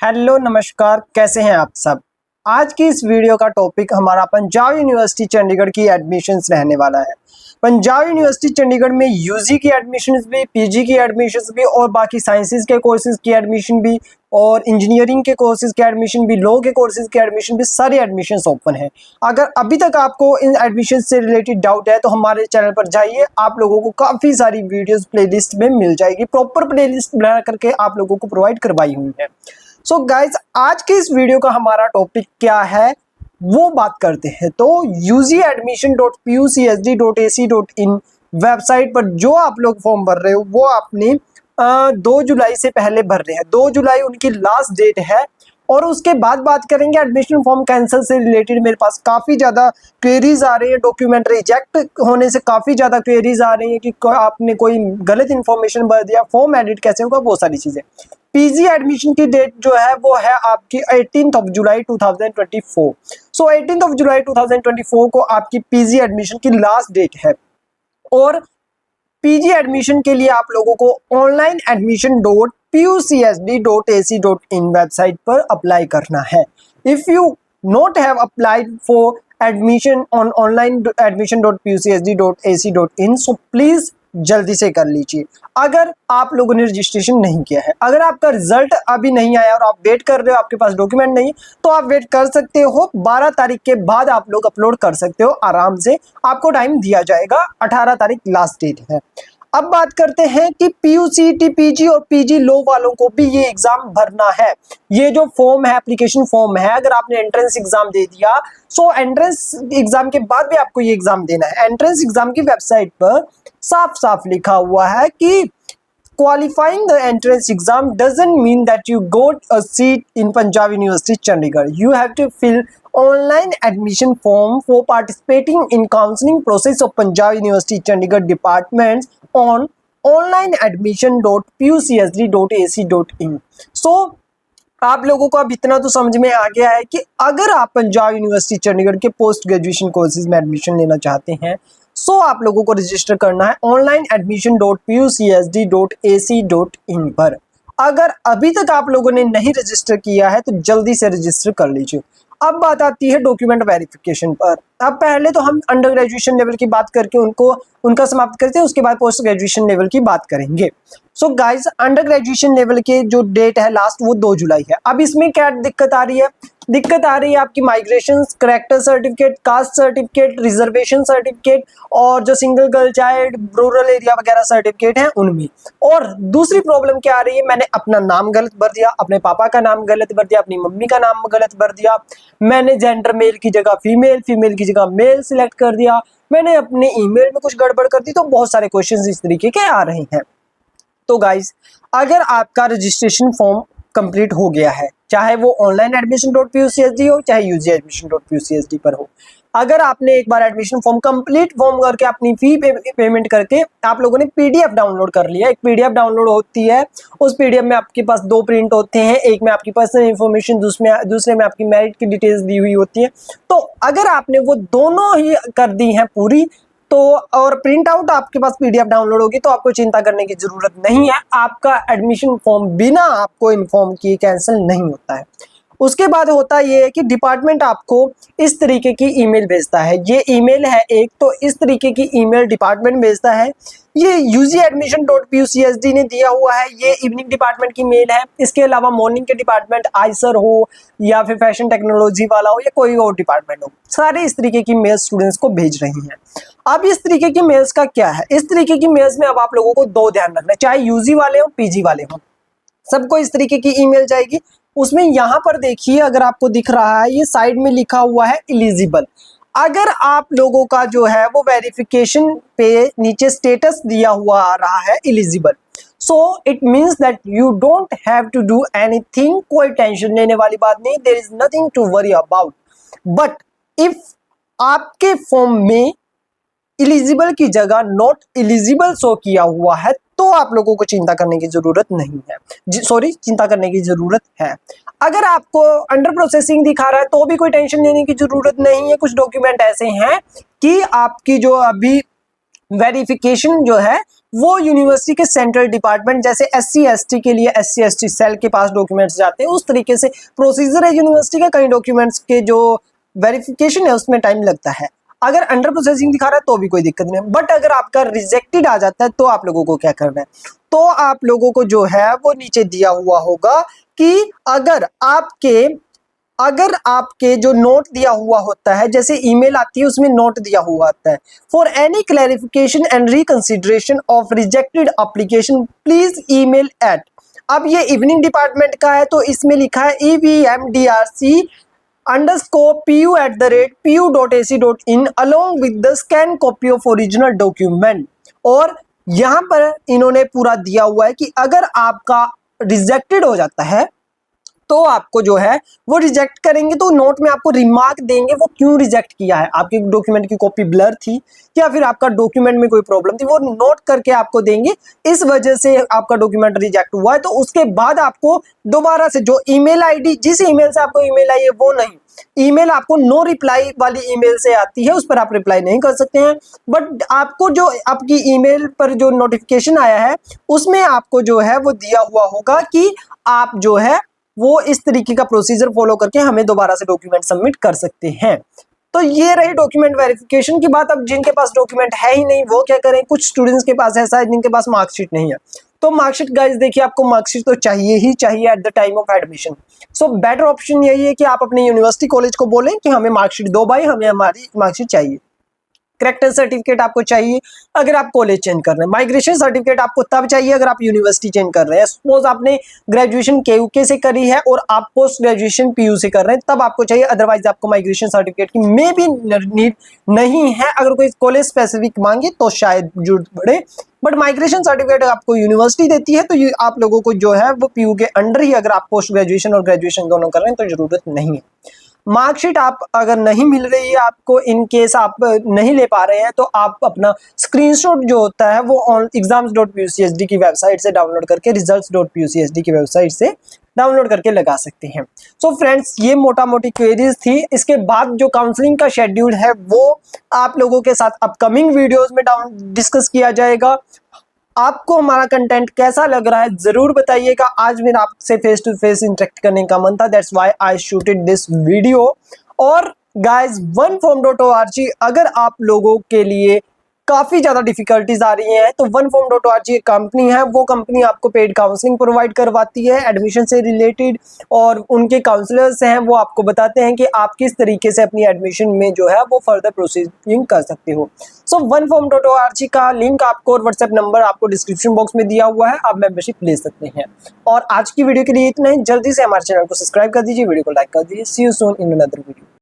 Hello नमस्कार, कैसे हैं आप सब। आज की इस वीडियो का टॉपिक हमारा पंजाब यूनिवर्सिटी चंडीगढ़ की एडमिशन्स रहने वाला है। पंजाब यूनिवर्सिटी चंडीगढ़ में यूजी की एडमिशन्स भी, पीजी की एडमिशन्स भी और बाकी साइंसेज के कोर्सेज की एडमिशन भी और इंजीनियरिंग के कोर्सेज के एडमिशन भी, लॉ के कोर्सेज के एडमिशन भी, सारी एडमिशन्स ओपन है। अगर अभी तक आपको इन एडमिशन से रिलेटेड डाउट है तो हमारे चैनल पर जाइए, आप लोगों को काफ़ी सारी वीडियोज़ प्लेलिस्ट में मिल जाएगी। प्रॉपर प्लेलिस्ट बना करके आप लोगों को प्रोवाइड करवाई हुई है। सो गाइज, आज के इस वीडियो का हमारा टॉपिक क्या है वो बात करते हैं। तो ugadmission.pucsd.ac.in वेबसाइट पर जो आप लोग फॉर्म भर रहे हो वो आपने 2 जुलाई से पहले भर रहे हैं। 2 जुलाई उनकी लास्ट डेट है। और उसके बाद बात करेंगे एडमिशन फॉर्म कैंसिल से रिलेटेड। मेरे पास काफ़ी ज़्यादा क्वेरीज आ रही है, डॉक्यूमेंट रिजेक्ट होने से काफ़ी ज़्यादा क्वेरीज आ रही है कि आपने कोई गलत इन्फॉर्मेशन भर दिया, फॉर्म एडिट कैसे होगा, वो सारी चीज़ें। पीजी एडमिशन की डेट जो है वो है आपकी 18 जुलाई 2024। सो 18 जुलाई 2024 को आपकी पीजी एडमिशन की लास्ट डेट है। और पीजी एडमिशन के लिए आप लोगों को online.admission.pucsd.ac.in वेबसाइट पर अप्लाई करना है। If you not have applied for admission on online.admission.pucsd.ac.in so please जल्दी से कर लीजिए। अगर आप लोगों ने रजिस्ट्रेशन नहीं किया है, अगर आपका रिजल्ट अभी नहीं आया और आप वेट कर रहे हो, आपके पास डॉक्यूमेंट नहीं है, तो आप वेट कर सकते हो। 12 तारीख के बाद आप लोग अपलोड कर सकते हो आराम से, आपको टाइम दिया जाएगा। 18 तारीख लास्ट डेट है। अब बात करते हैं कि पीयूसीटी, पीजी और पीजी लॉ वालों को भी ये एग्जाम भरना है। ये जो फॉर्म है, एप्लीकेशन फॉर्म है, अगर आपने एंट्रेंस एग्जाम दे दिया, सो एंट्रेंस एग्जाम के बाद भी आपको ये एग्जाम देना है। एंट्रेंस एग्जाम की वेबसाइट पर साफ साफ लिखा हुआ है कि qualifying the entrance exam doesn't mean that you got a seat in Punjab University Chandigarh. You have to fill online admission form for participating in counseling process of Punjab University Chandigarh departments on onlineadmission.pucsd.ac.in. So आप लोगों को अब इतना तो समझ में आ गया है कि अगर आप पंजाब यूनिवर्सिटी चंडीगढ़ के पोस्ट ग्रेजुएशन कोर्सेज में एडमिशन लेना चाहते हैं, सो आप लोगों को रजिस्टर करना है online.admission.pucsd.ac.in पर। अगर अभी तक आप लोगों ने नहीं रजिस्टर किया है तो जल्दी से रजिस्टर कर लीजिए। अब बात आती है डॉक्यूमेंट वेरिफिकेशन पर। अब पहले तो हम अंडर ग्रेजुएशन लेवल की बात करके उनका समाप्त करते हैं, उसके बाद पोस्ट ग्रेजुएशन लेवल की बात करेंगे। So guys, under graduation level के जो डेट है लास्ट, वो 2 जुलाई है। अब इसमें क्या दिक्कत आ रही है? दिक्कत आ रही है आपकी migration, character certificate, caste certificate, reservation certificate और जो single girl child, rural area वगैरह सर्टिफिकेट हैं उनमें। और दूसरी प्रॉब्लम क्या आ रही है? मैंने अपना नाम गलत भर दिया, अपने पापा का नाम गलत भर दिया, अपनी मम्मी का नाम गलत भर दिया, मैंने जेंडर मेल की जगह फीमेल, फीमेल की जगह मेल सिलेक्ट कर दिया, मैंने अपने ईमेल में कुछ गड़बड़ कर दी। तो बहुत सारे क्वेश्चंस इस तरीके के आ रहे हैं। तो गाइज, अगर आपका रजिस्ट्रेशन फॉर्म कंप्लीट हो गया है, चाहे वो online.admission.pucsd हो, चाहे ugadmission.pucsd पर हो, अगर आपने एक बार एडमिशन फॉर्म कंप्लीट फॉर्म करके अपनी फी पेमेंट करके आप लोगों ने पीडीएफ डाउनलोड कर लिया, एक पीडीएफ डाउनलोड होती है, उस पीडीएफ में आपके पास 2 प्रिंट होते हैं, एक में आपकी पर्सनल इन्फॉर्मेशन, दूसरे में आपकी मेरिट की डिटेल्स दी हुई होती है। तो अगर आपने वो दोनों ही कर दी हैं पूरी, तो और प्रिंट आउट आपके पास पीडीएफ डाउनलोड होगी, तो आपको चिंता करने की जरूरत नहीं है। आपका एडमिशन फॉर्म बिना आपको इन्फॉर्म किए कैंसिल नहीं होता है। उसके बाद होता ये है कि डिपार्टमेंट आपको इस तरीके की ईमेल भेजता है। ये ईमेल है एक, तो इस तरीके की ईमेल डिपार्टमेंट भेजता है। ये ugadmission.pucsd ने दिया हुआ है, ये इवनिंग डिपार्टमेंट की मेल है। इसके अलावा मॉर्निंग के डिपार्टमेंट आईसर हो या फिर फैशन टेक्नोलॉजी वाला हो या कोई और डिपार्टमेंट हो, सारे इस तरीके की मेल स्टूडेंट्स को भेज रही हैं। अब इस तरीके की मेल्स का क्या है? इस तरीके की मेल्स में अब आप लोगों को 2 ध्यान रखना है, चाहे यूजी वाले हो, पीजी वाले हो, सबको इस तरीके की ईमेल जाएगी। उसमें यहाँ पर देखिए, अगर आपको दिख रहा है, ये साइड में लिखा हुआ है एलिजिबल। अगर आप लोगों का जो है वो वेरिफिकेशन पे नीचे स्टेटस दिया हुआ आ रहा है eligible, so it means that you don't have to do anything. कोई टेंशन लेने वाली बात नहीं, there is nothing to worry about. But if आपके फॉर्म में एलिजिबल की जगह नॉट एलिजिबल शो किया हुआ है, तो आप लोगों को चिंता करने की जरूरत नहीं है। चिंता करने की जरूरत है। अगर आपको अंडर प्रोसेसिंग दिखा रहा है तो भी कोई टेंशन लेने की जरूरत नहीं है। कुछ डॉक्यूमेंट ऐसे हैं कि आपकी जो अभी वेरिफिकेशन जो है वो यूनिवर्सिटी के सेंट्रल डिपार्टमेंट, जैसे SC ST के लिए SC ST सेल के पास डॉक्यूमेंट्स जाते हैं, उस तरीके से प्रोसीजर है यूनिवर्सिटी का। कई डॉक्यूमेंट्स के जो वेरिफिकेशन है उसमें टाइम लगता है। अगर अंडर प्रोसेसिंग दिखा रहा है तो भी कोई दिक्कत नहीं है, बट अगर आपका रिजेक्टेड आ जाता है तो आप लोगों को क्या करना है, तो आप लोगों को जो है वो नीचे दिया हुआ होगा कि अगर आपके जो नोट दिया हुआ होता है, जैसे ईमेल आती है उसमें नोट दिया हुआ आता है, for any clarification and reconsideration of rejected application please email eight. अब ये इवनिंग डिपार्टमेंट का है तो इसमें लिखा है evmdrc_pu@pu.ac.in along with the scan copy of original document। और यहाँ पर इन्होंने पूरा दिया हुआ है कि अगर आपका रिजेक्टेड हो जाता है तो आपको जो है वो रिजेक्ट करेंगे, तो नोट में आपको रिमार्क देंगे वो क्यों रिजेक्ट किया है। आपके डॉक्यूमेंट की कॉपी ब्लर थी या फिर आपका डॉक्यूमेंट में कोई प्रॉब्लम थी, वो नोट करके आपको देंगे, इस वजह से आपका डॉक्यूमेंट रिजेक्ट हुआ है। तो उसके बाद आपको दोबारा से जो ईमेल आईडी, जिस ईमेल से आपको ईमेल आई है वो नहीं, ईमेल आपको नो रिप्लाई वाली ईमेल से आती है, उस पर आप रिप्लाई नहीं कर सकते हैं। बट आपको जो आपकी ईमेल पर जो नोटिफिकेशन आया है उसमें आपको जो है वो दिया हुआ होगा कि आप जो है वो इस तरीके का प्रोसीजर फॉलो करके हमें दोबारा से डॉक्यूमेंट सबमिट कर सकते हैं। तो ये रही डॉक्यूमेंट वेरिफिकेशन की बात। अब जिनके पास डॉक्यूमेंट है ही नहीं वो क्या करें, कुछ स्टूडेंट्स के पास ऐसा है जिनके पास मार्कशीट नहीं है, तो मार्कशीट गाइस देखिए आपको मार्कशीट तो चाहिए ही चाहिए at the time of admission. So better option यही है कि आप अपने यूनिवर्सिटी कॉलेज को बोलें कि हमें मार्कशीट दो भाई, हमें हमारी मार्कशीट चाहिए। करेक्टर सर्टिफिकेट आपको चाहिए अगर आप कॉलेज चेंज कर रहे हैं। माइग्रेशन सर्टिफिकेट आपको तब चाहिए अगर आप यूनिवर्सिटी चेंज कर रहे हैं। सपोज आपने ग्रेजुएशन KUK से करी है और आप पोस्ट ग्रेजुएशन PU से कर रहे हैं, तब आपको चाहिए, अदरवाइज आपको माइग्रेशन सर्टिफिकेट की मे भी नीड नहीं है। अगर कोई कॉलेज स्पेसिफिक मांगे तो शायद जरूरत पड़े, बट माइग्रेशन सर्टिफिकेट आपको यूनिवर्सिटी देती है, तो आप लोगों को जो है वो PU के अंडर ही, अगर आप पोस्ट ग्रेजुएशन और ग्रेजुएशन दोनों कर रहे हैं तो जरूरत नहीं है। मार्कशीट आप अगर नहीं मिल रही है आपको, इन केस आप नहीं ले पा रहे हैं, तो आप अपना स्क्रीनशॉट जो होता है वो exams.pucsd की वेबसाइट से डाउनलोड करके results.pucsd की वेबसाइट से डाउनलोड करके लगा सकते हैं। सो फ्रेंड्स, ये मोटा मोटी क्वेरीज थी। इसके बाद जो काउंसलिंग का शेड्यूल है वो आप लोगों के साथ अपकमिंग वीडियोज में डिस्कस किया जाएगा। आपको हमारा कंटेंट कैसा लग रहा है जरूर बताइएगा। आज मेरा आपसे फेस टू फेस इंटरेक्ट करने का मन था, that's why I shooted this video. और गाइस, oneform.org अगर आप लोगों के लिए काफ़ी ज़्यादा डिफिकल्टीज आ रही हैं तो oneform.org एक कंपनी है, वो कंपनी आपको पेड काउंसलिंग प्रोवाइड करवाती है एडमिशन से रिलेटेड, और उनके काउंसलर्स हैं वो आपको बताते हैं कि आप किस तरीके से अपनी एडमिशन में जो है वो फर्दर प्रोसीडिंग कर सकते हो। सो oneform.org का लिंक आपको और व्हाट्सएप नंबर आपको डिस्क्रिप्शन बॉक्स में दिया हुआ है, आप मेंबरशिप ले सकते हैं। और आज की वीडियो के लिए इतना ही। जल्दी से हमारे चैनल को सब्सक्राइब कर दीजिए, वीडियो को लाइक कर दीजिए। See you soon in another video.